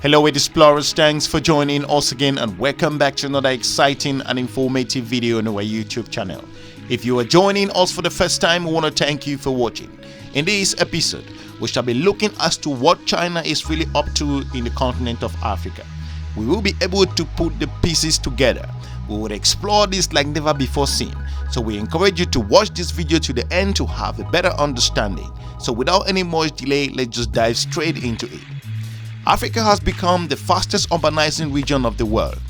Hello explorers, thanks for joining us again and welcome back to another exciting and informative video on our YouTube channel. If you are joining us for the first time, we want to thank you for watching. In this episode, we shall be looking as to what China is really up to in the continent of Africa. We will be able to put the pieces together. We will explore this like never before seen. So we encourage you to watch this video to the end to have a better understanding. So without any much delay, let's just dive straight into it. Africa has become the fastest urbanizing region of the world,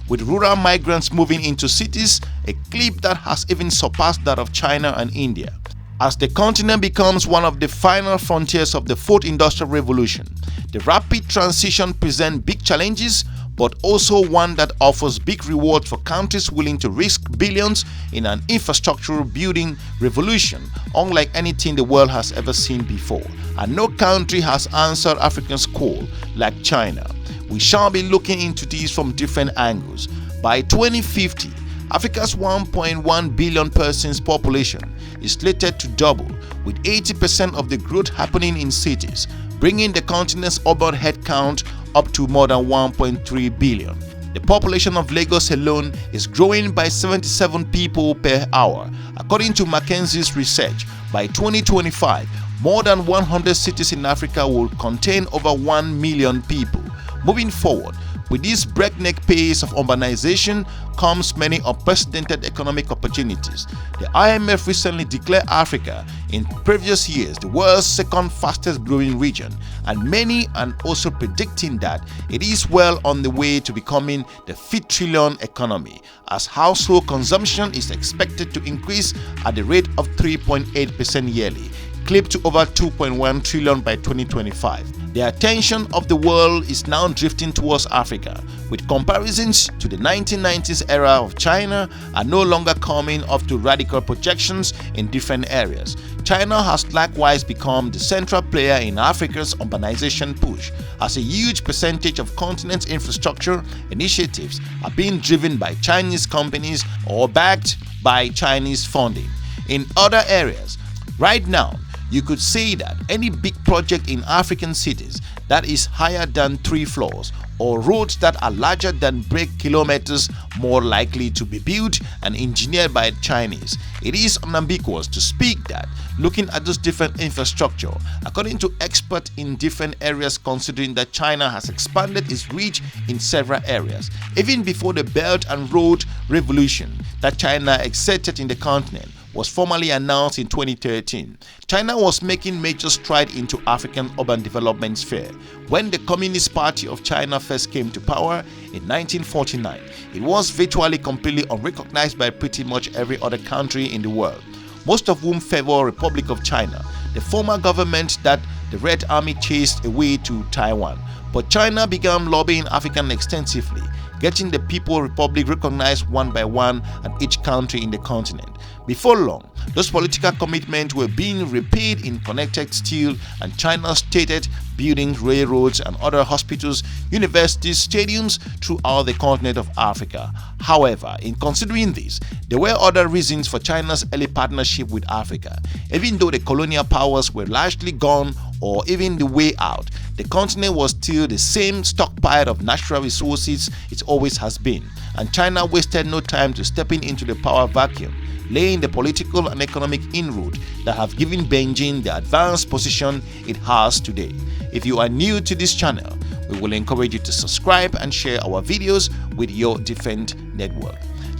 with rural migrants moving into cities, a clip that has even surpassed that of China and India. As the continent becomes one of the final frontiers of the fourth industrial revolution, the rapid transition presents big challenges, but also one that offers big rewards for countries willing to risk billions in an infrastructural building revolution unlike anything the world has ever seen before. And no country has answered Africa's call like China. We shall be looking into these from different angles. By 2050, Africa's 1.1 billion persons population is slated to double, with 80% of the growth happening in cities, bringing the continent's urban headcount up to more than 1.3 billion. The population of Lagos alone is growing by 77 people per hour. According to McKinsey's research, by 2025, more than 100 cities in Africa will contain over 1 million people. Moving forward, with this breakneck pace of urbanization comes many unprecedented economic opportunities. The IMF recently declared Africa in previous years the world's second fastest growing region, and many are also predicting that it is well on the way to becoming the fifth trillion economy, as household consumption is expected to increase at the rate of 3.8% yearly, clipped to over 2.1 trillion by 2025. The attention of the world is now drifting towards Africa, with comparisons to the 1990s era of China are no longer coming up to radical projections in different areas. China has likewise become the central player in Africa's urbanization push, as a huge percentage of continent's infrastructure initiatives are being driven by Chinese companies or backed by Chinese funding. In other areas, right now, you could say that any big project in African cities that is higher than 3 floors, or roads that are larger than brake kilometers, more likely to be built and engineered by Chinese. It is unambiguous to speak that looking at those different infrastructure, according to experts in different areas, considering that China has expanded its reach in several areas, even before the Belt and Road Revolution that China exerted in the continent was formally announced in 2013. China was making major strides into African urban development sphere. When the Communist Party of China first came to power in 1949, it was virtually completely unrecognized by pretty much every other country in the world, most of whom favor Republic of China, the former government that the Red Army chased away to Taiwan. But China began lobbying Africa extensively, getting the People's Republic recognized one by one and each country in the continent. Before long, those political commitments were being repaid in connected steel, and China started building railroads and other hospitals, universities, stadiums throughout the continent of Africa. However, in considering this, there were other reasons for China's early partnership with Africa. Even though the colonial powers were largely gone or even the way out, the continent was still the same stockpile of natural resources it always has been, and China wasted no time to stepping into the power vacuum, laying the political and economic inroad that have given Beijing the advanced position it has today. If you are new to this channel, we will encourage you to subscribe and share our videos with your different network.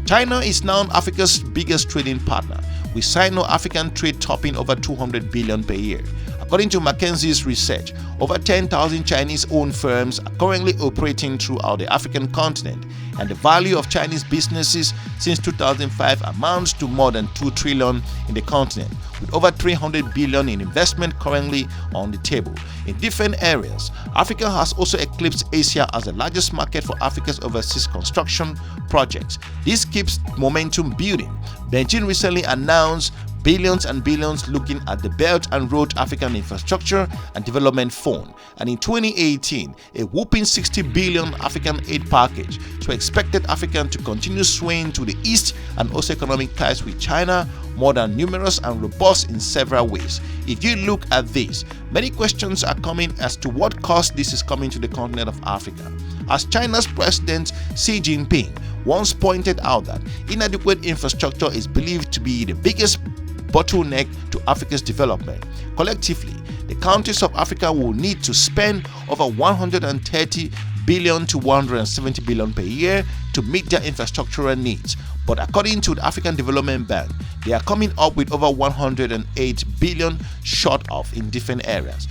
China is now Africa's biggest trading partner, with Sino-African trade topping over 200 billion per year. According to McKinsey's research, over 10,000 Chinese-owned firms are currently operating throughout the African continent, and the value of Chinese businesses since 2005 amounts to more than 2 trillion in the continent, with over 300 billion in investment currently on the table. In different areas, Africa has also eclipsed Asia as the largest market for Africa's overseas construction projects. This keeps momentum building. Beijing recently announced billions and billions looking at the Belt and Road African Infrastructure and Development Fund, and in 2018, a whopping 60 billion African aid package. So expected Africa to continue swaying to the east and also economic ties with China, more than numerous and robust in several ways. If you look at this, many questions are coming as to what cost this is coming to the continent of Africa. As China's President Xi Jinping once pointed out that inadequate infrastructure is believed to be the biggest bottleneck to Africa's development. Collectively, the countries of Africa will need to spend over 130 billion to 170 billion per year to meet their infrastructural needs. But according to the African Development Bank, they are coming up with over 108 billion short of in different areas.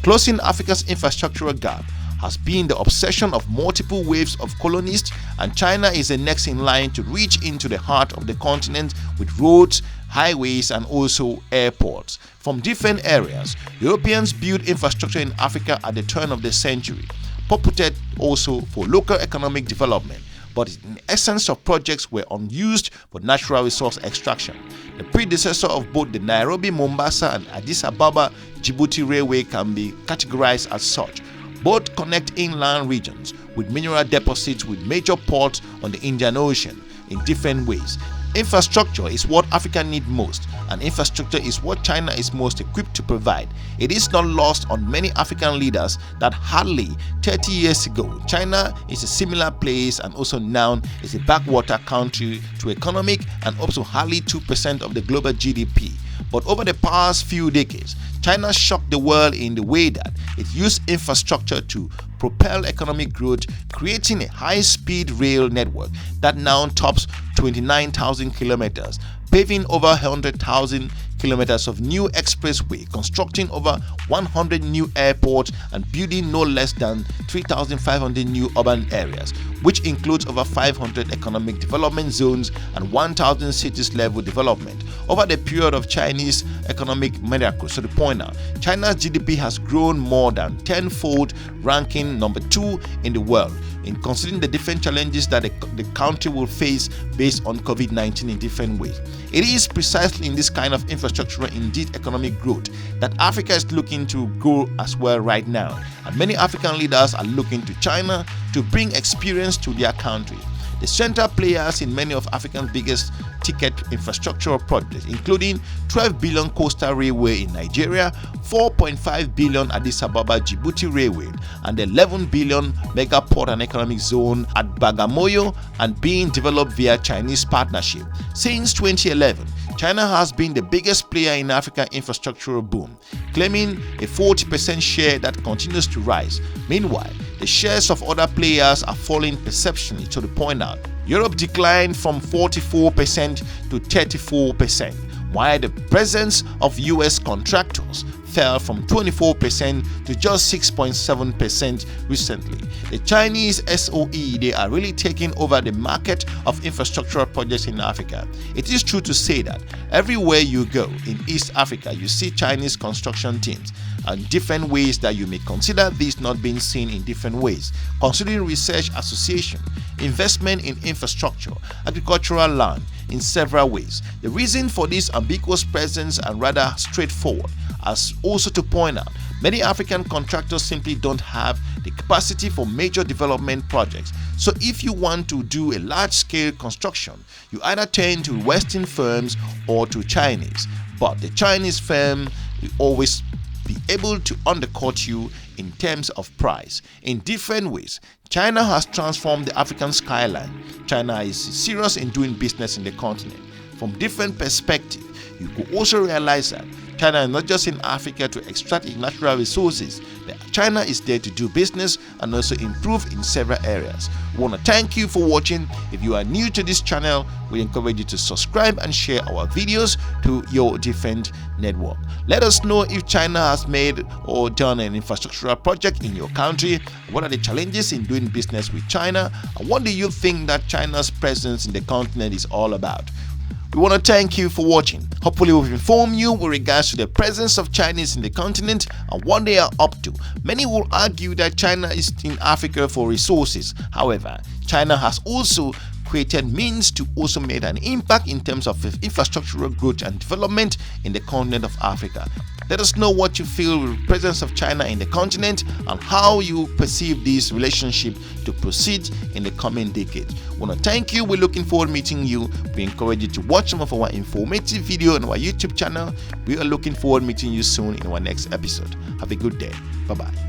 Closing Africa's infrastructural gap has been the obsession of multiple waves of colonists, and China is the next in line to reach into the heart of the continent with roads, highways, and also airports. From different areas, Europeans built infrastructure in Africa at the turn of the century, purported also for local economic development, but in essence of projects were unused for natural resource extraction. The predecessor of both the Nairobi-Mombasa and Addis Ababa-Djibouti Railway can be categorized as such. Both connect inland regions with mineral deposits with major ports on the Indian Ocean in different ways. Infrastructure is what Africa needs most, and infrastructure is what China is most equipped to provide. It is not lost on many African leaders that hardly 30 years ago, China is a similar place and also now is a backwater country to economic and also hardly 2% of the global GDP. But over the past few decades, China shocked the world in the way that it used infrastructure to propel economic growth, creating a high-speed rail network that now tops 29,000 kilometers, paving over 100,000 kilometers of new expressway, constructing over 100 new airports, and building no less than 3,500 new urban areas, which includes over 500 economic development zones and 1,000 cities level development. Over the period of Chinese economic miracles, to the point now, China's GDP has grown more than tenfold, ranking number 2 in the world. In considering the different challenges that the country will face based on COVID-19 in different ways. It is precisely in this kind of infrastructural, indeed economic growth, that Africa is looking to grow as well right now. And many African leaders are looking to China to bring experience to their country. The central players in many of Africa's biggest ticket infrastructural projects, including 12 billion coastal railway in Nigeria, 4.5 billion Addis Ababa-Djibouti railway, and 11 billion mega port and economic zone at Bagamoyo, and being developed via Chinese partnership. Since 2011, China has been the biggest player in African infrastructural boom, claiming a 40% share that continues to rise. Meanwhile, the shares of other players are falling perceptionally, to the point out. Europe declined from 44% to 34%, while the presence of US contractors fell from 24% to just 6.7% recently. The Chinese SOE, they are really taking over the market of infrastructural projects in Africa. It is true to say that everywhere you go in East Africa, you see Chinese construction teams, and different ways that you may consider this not being seen in different ways, considering research association, investment in infrastructure, agricultural land in several ways. The reason for this ambiguous presence and rather straightforward, as also to point out, many African contractors simply don't have the capacity for major development projects. So if you want to do a large-scale construction, you either turn to Western firms or to Chinese. But the Chinese firm will always be able to undercut you in terms of price. In different ways, China has transformed the African skyline. China is serious in doing business in the continent. From different perspectives, you could also realize that China is not just in Africa to extract its natural resources, but China is there to do business and also improve in several areas. We want to thank you for watching. If you are new to this channel, we encourage you to subscribe and share our videos to your different network. Let us know if China has made or done an infrastructural project in your country. What are the challenges in doing business with China? And what do you think that China's presence in the continent is all about? We want to thank you for watching. Hopefully we've informed you with regards to the presence of Chinese in the continent and what they are up to. Many will argue that China is in Africa for resources. However, China has also created means to also make an impact in terms of infrastructural growth and development in the continent of Africa. Let us know what you feel with the presence of China in the continent and how you perceive this relationship to proceed in the coming decades. We want to thank you. We're looking forward to meeting you. We encourage you to watch some of our informative video on our YouTube channel. We are looking forward to meeting you soon in our next episode. Have a good day. Bye-bye.